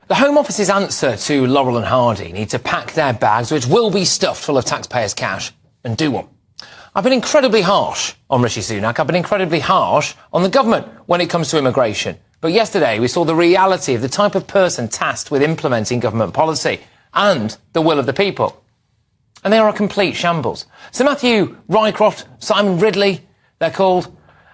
The Home Office's answer to Laurel and Hardy need to pack their bags, which will be stuffed full of taxpayers' cash, and do one. I've been incredibly harsh on Rishi Sunak. I've been incredibly harsh on the government when it comes to immigration. But yesterday we saw the reality of the type of person tasked with implementing government policy and the will of the people. And they are a complete shambles. Sir Matthew Rycroft, Simon Ridley, they're called.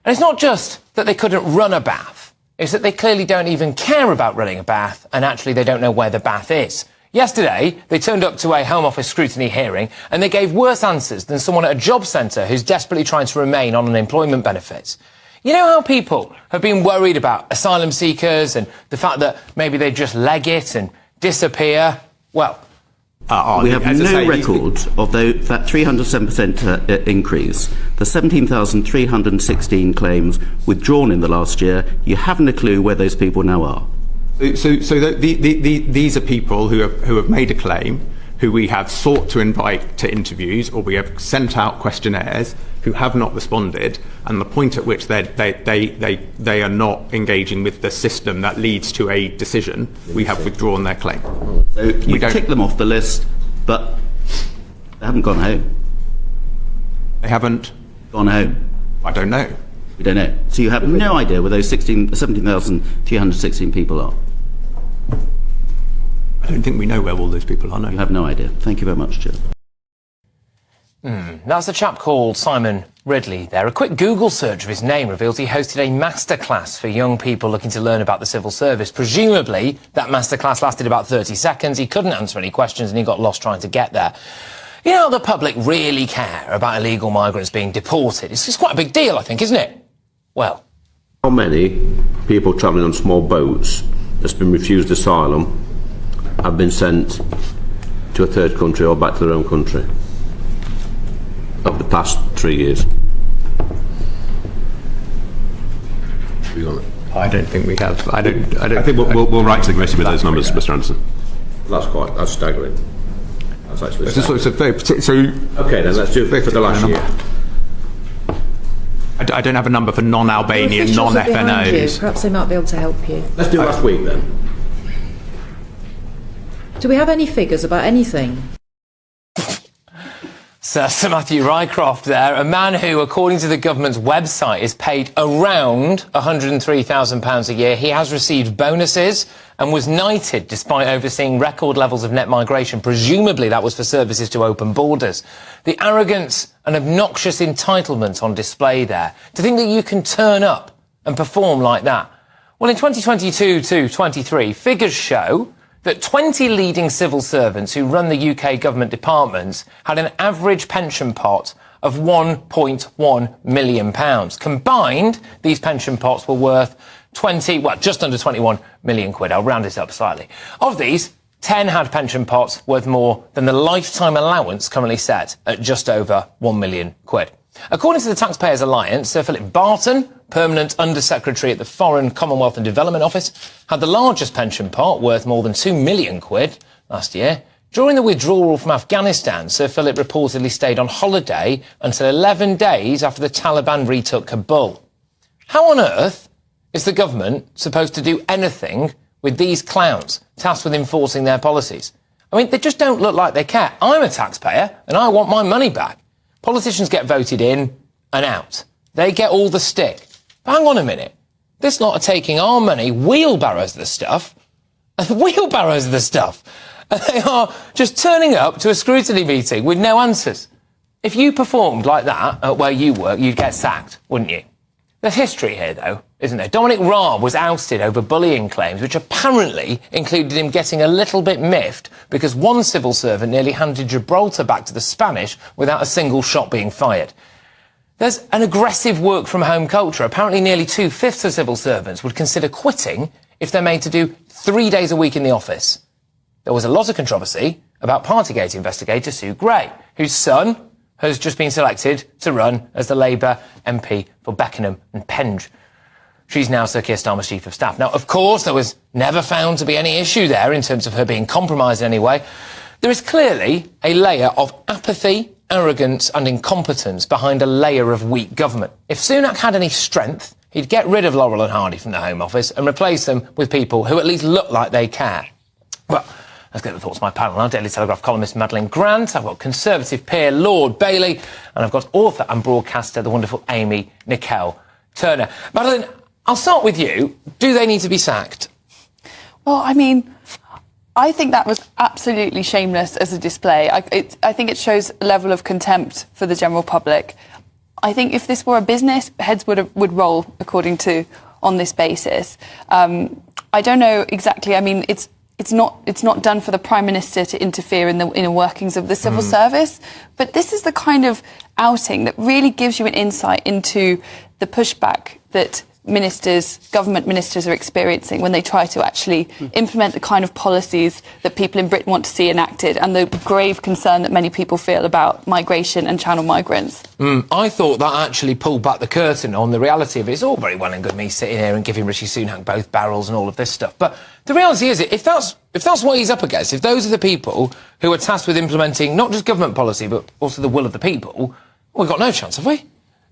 And it's not just that they couldn't run a bath. It's that they clearly don't even care about running a bath, and actually they don't know where the bath is. Yesterday, they turned up to a Home Office scrutiny hearing and they gave worse answers than someone at a job centre who's desperately trying to remain on unemployment benefits. You know how people have been worried about asylum seekers and the fact that maybe they just leg it and disappear? Well, we have no record of that 307% increase, the 17,316 claims withdrawn in the last year. You haven't a clue where those people now are. So these are people who have made a claim, who we have sought to invite to interviews, or we have sent out questionnaires, who have not responded, and the point at which they are not engaging with the system that leads to a decision, we have withdrawn their claim. So you tick them off the list, but they haven't gone home. They haven't gone home. I don't know. We don't know. So you have no idea where those 17,316 people are. I don't think we know where all those people are. No. You have no idea. Thank you very much, Chair. That's a chap called Simon Ridley there. A quick Google search of his name reveals he hosted a masterclass for young people looking to learn about the civil service. Presumably, that masterclass lasted about 30 seconds. He couldn't answer any questions and he got lost trying to get there. You know how the public really care about illegal migrants being deported? It's quite a big deal, I think, isn't it? Well. How many people travelling on small boats that's been refused asylum have been sent to a third country or back to their own country over the past 3 years? I don't think we have. I think we'll write to the committee with those numbers, Mr. Anderson. That's staggering. That's actually staggering. So okay, then let's do it for the last year. I don't have a number for non-Albanian, non-FNOs. Perhaps they might be able to help you. Let's do last week then. Do we have any figures about anything? Sir Matthew Rycroft there, a man who, according to the government's website, is paid around £103,000 a year. He has received bonuses and was knighted despite overseeing record levels of net migration. Presumably that was for services to open borders. The arrogance and obnoxious entitlement on display there. To think that you can turn up and perform like that. Well, in 2022 to 23, figures show that 20 leading civil servants who run the UK government departments had an average pension pot of £1.1 million. Combined, these pension pots were worth just under 21 million quid. I'll round it up slightly. Of these, 10 had pension pots worth more than the lifetime allowance currently set at just over 1 million quid. According to the Taxpayers Alliance, Sir Philip Barton, Permanent Under-Secretary at the Foreign, Commonwealth and Development Office, had the largest pension pot, worth more than 2 million quid last year. During the withdrawal from Afghanistan, Sir Philip reportedly stayed on holiday until 11 days after the Taliban retook Kabul. How on earth is the government supposed to do anything with these clowns tasked with enforcing their policies? I mean, they just don't look like they care. I'm a taxpayer and I want my money back. Politicians get voted in and out. They get all the stick. But hang on a minute. This lot are taking our money, wheelbarrows of the stuff, and they are just turning up to a scrutiny meeting with no answers. If you performed like that at where you work, you'd get sacked, wouldn't you? There's history here, though, isn't there? Dominic Raab was ousted over bullying claims, which apparently included him getting a little bit miffed because one civil servant nearly handed Gibraltar back to the Spanish without a single shot being fired. There's an aggressive work-from-home culture. Apparently nearly 2/5 of civil servants would consider quitting if they're made to do 3 days a week in the office. There was a lot of controversy about Partygate investigator Sue Gray, whose son has just been selected to run as the Labour MP for Beckenham and Penge. She's now Sir Keir Starmer's Chief of Staff. Now, of course, there was never found to be any issue there in terms of her being compromised in any way. There is clearly a layer of apathy, arrogance and incompetence behind a layer of weak government. If Sunak had any strength, he'd get rid of Laurel and Hardy from the Home Office and replace them with people who at least look like they care. Well, let's get the thoughts of my panel now. Daily Telegraph columnist Madeleine Grant, I've got Conservative peer Lord Bailey, and I've got author and broadcaster, the wonderful Amy Nicole Turner. Madeleine, I'll start with you. Do they need to be sacked? Well, I mean, I think that was absolutely shameless as a display. I think it shows a level of contempt for the general public. I think if this were a business, heads would roll according to on this basis. I don't know exactly. I mean, it's not done for the Prime Minister to interfere in the inner workings of the civil service, but this is the kind of outing that really gives you an insight into the pushback that government ministers are experiencing when they try to actually implement the kind of policies that people in Britain want to see enacted, and the grave concern that many people feel about migration and channel migrants. I thought that actually pulled back the curtain on the reality of it. It's all very well and good me sitting here and giving Rishi Sunak both barrels and all of this stuff, but the reality is, if that's what he's up against, if those are the people who are tasked with implementing not just government policy but also the will of the people, we've got no chance, have we?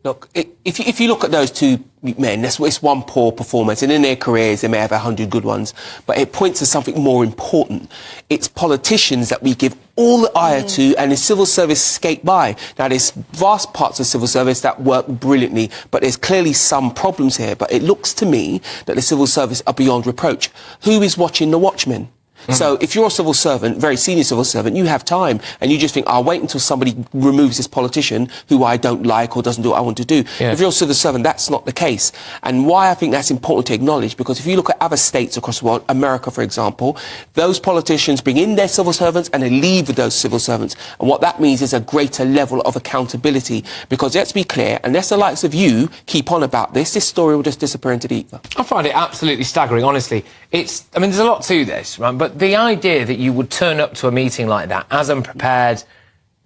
Look, if you look at those two men, it's one poor performance, and in their careers they may have 100 good ones, but it points to something more important. It's politicians that we give all the ire to, and the civil service skate by. Now, there's vast parts of civil service that work brilliantly, but there's clearly some problems here. But it looks to me that the civil service are beyond reproach. Who is watching the watchmen? So if you're a civil servant, very senior civil servant, you have time, and you just think, I'll wait until somebody removes this politician who I don't like or doesn't do what I want to do. Yeah. If you're a civil servant, that's not the case. And why I think that's important to acknowledge, because if you look at other states across the world, America, for example, those politicians bring in their civil servants and they leave with those civil servants. And what that means is a greater level of accountability. Because let's be clear, unless the likes of you keep on about this story will just disappear into the ether. I find it absolutely staggering, honestly. I mean, there's a lot to this, right? But the idea that you would turn up to a meeting like that as unprepared,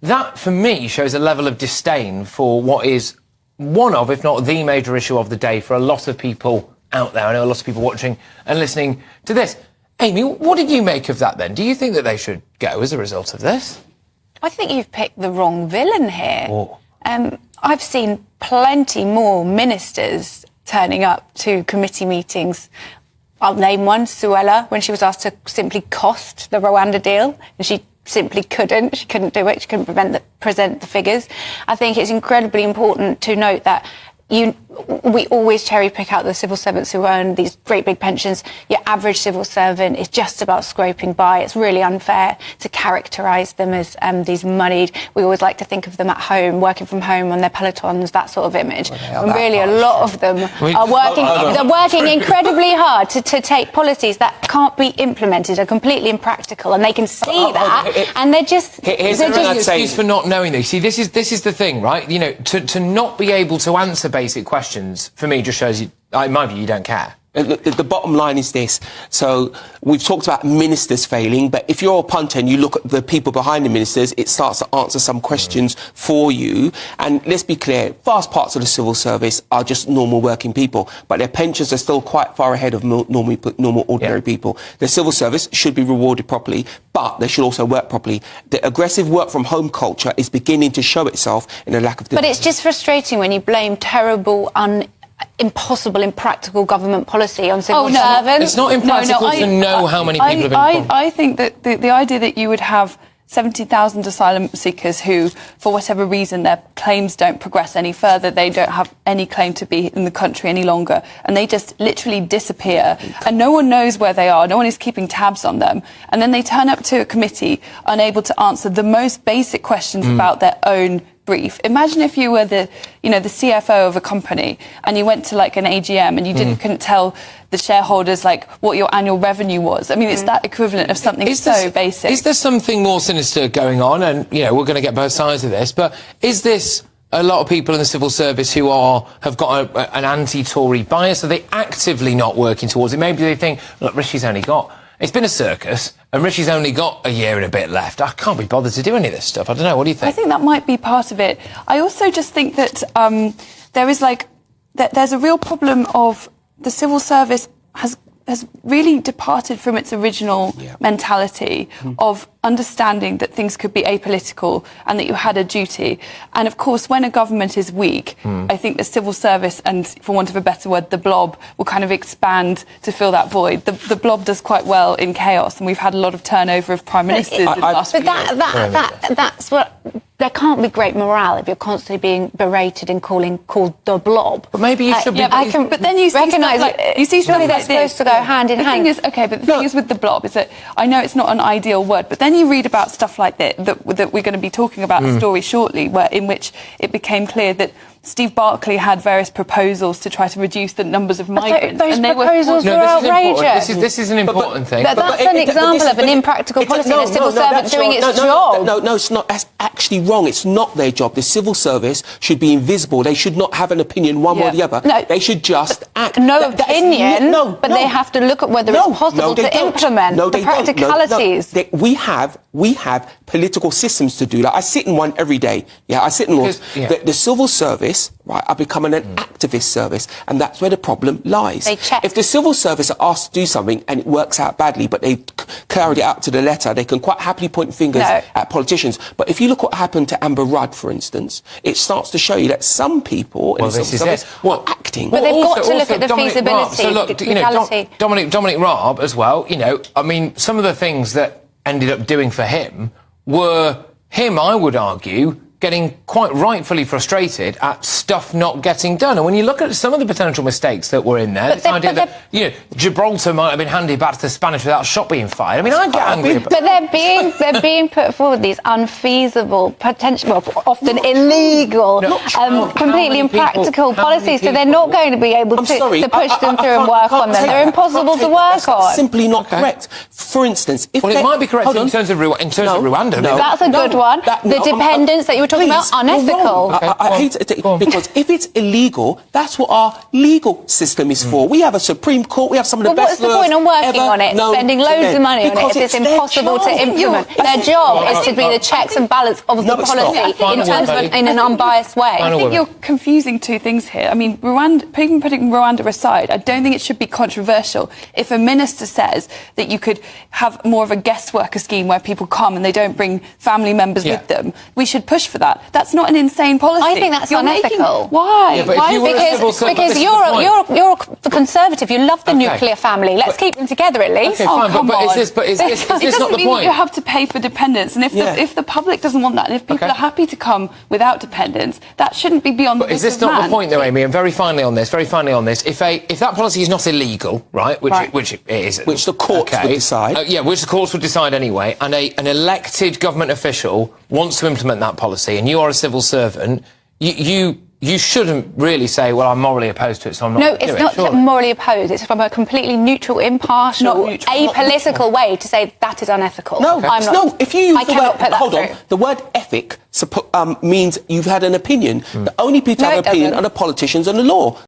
that, for me, shows a level of disdain for what is one of, if not the major issue of the day for a lot of people out there. I know a lot of people watching and listening to this. Amy, what did you make of that, then? Do you think that they should go as a result of this? I think you've picked the wrong villain here. Oh. I've seen plenty more ministers turning up to committee meetings. I'll name one, Suella, when she was asked to simply cost the Rwanda deal, and she simply couldn't. She couldn't do it. She couldn't present the figures. I think it's incredibly important to note that we always cherry pick out the civil servants who earn these great big pensions. Your average civil servant is just about scraping by. It's really unfair to characterise them as these moneyed. We always like to think of them at home, working from home on their pelotons, that sort of image. And really, a lot of them are working incredibly hard to take policies that can't be implemented, are completely impractical, and they can see that, and they're just... Here's an excuse for not knowing this. See, this is the thing, right? You know, to not be able to answer basic questions, for me, just shows you, in my view, you don't care. The bottom line is this. So we've talked about ministers failing, but if you're a punter and you look at the people behind the ministers, it starts to answer some questions for you. And let's be clear, vast parts of the civil service are just normal working people, but their pensions are still quite far ahead of normal ordinary people. The civil service should be rewarded properly, but they should also work properly. The aggressive work from home culture is beginning to show itself in a lack of... But it's just frustrating when you blame terrible, impossible, impractical government policy on civil servants. It's not impractical to know how many people have been... I think that the idea that you would have 70,000 asylum seekers who, for whatever reason, their claims don't progress any further, they don't have any claim to be in the country any longer, and they just literally disappear, and no one knows where they are, no one is keeping tabs on them, and then they turn up to a committee unable to answer the most basic questions about their own brief. Imagine if you were the CFO of a company and you went to like an AGM and you couldn't tell the shareholders like what your annual revenue was. I mean, it's that equivalent of something so basic. Is there something more sinister going on? And, you know, we're going to get both sides of this, but is this a lot of people in the civil service who have got an anti-Tory bias? Are they actively not working towards it? Maybe they think, look, Rishi's only got... It's been a circus, and Rishi's only got a year and a bit left. I can't be bothered to do any of this stuff. I don't know. What do you think? I think that might be part of it. I also just think that there's a real problem of the civil service has really departed from its original mentality of understanding that things could be apolitical and that you had a duty. And of course, when a government is weak, I think the civil service and, for want of a better word, the blob will kind of expand to fill that void. The blob does quite well in chaos, and we've had a lot of turnover of prime ministers in the last few years. That's what... There can't be great morale if you're constantly being berated and called the blob. But maybe you should be... But then you recognise you see surely stuff they're like supposed to go hand in hand. The thing is with the blob is that I know it's not an ideal word, but then you read about stuff like that we're going to be talking about a story shortly, in which it became clear that Steve Barclay had various proposals to try to reduce the numbers of migrants. Those proposals were outrageous. This is an important thing. That's an example of an impractical policy. The civil servant doing its job. No, it's not. That's actually wrong. It's not their job. The civil service should be invisible. They should not have an opinion one way or the other. No, they should just act. No opinion, but they have to look at whether it's possible to implement the practicalities. We have political systems to do that. I sit in one every day. Yeah, I sit in one. The civil service, right, are becoming an activist service, and that's where the problem lies. They check. If the civil service are asked to do something and it works out badly, but they carried it out to the letter, they can quite happily point fingers at politicians. But if you look what happened to Amber Rudd, for instance, it starts to show you that some people in the civil service are acting. But they've got to look at the feasibility, so look, the legality. Dominic Raab as well, I mean, some of the things that ended up doing for him were him, I would argue, getting quite rightfully frustrated at stuff not getting done. And when you look at some of the potential mistakes that were in there, this idea that, Gibraltar might have been handed back to the Spanish without a shot being fired. I mean, I get angry. But they're being put forward these unfeasible, often illegal, completely impractical policies, so they're not going to be able to push them through and work on them. They're impossible to work on. Simply not correct. For instance, if it might be correct in terms of Rwanda. That's a good one. The dependence that you were talking about, unethical. I hate it because if it's illegal, that's what our legal system is for. We have a Supreme Court, we have some of the best lawyers. What's the point of working on it, spending loads of money on it if it's impossible to implement? Their job is to be the checks and balance of the policy in an unbiased way. I think you're confusing two things here. I mean, putting Rwanda aside, I don't think it should be controversial if a minister says that you could have more of a guest worker scheme where people come and they don't bring family members with them. We should push for that. That's not an insane policy. I think that's unethical. Why? Yeah, because you're a conservative. You love the nuclear family. Let's keep them together at least. Okay, fine, but is this not the point? You have to pay for dependence, and if the public doesn't want that, and if people are happy to come without dependence, that shouldn't be beyond. But is this not the point, though, Amy? And very finally on this, if that policy is not illegal, right, which it is, which the courts would decide, which the courts would decide anyway, and an elected government official wants to implement that policy, and you are a civil servant, you shouldn't really say, well, I'm morally opposed to it, so I'm not going to do it. No, it's not morally opposed. It's from a completely neutral, impartial, apolitical way to say that is unethical. No, I'm not. No, if you use the word... Hold on. The word ethic means you've had an opinion. The only people who have an opinion are the politicians and the law.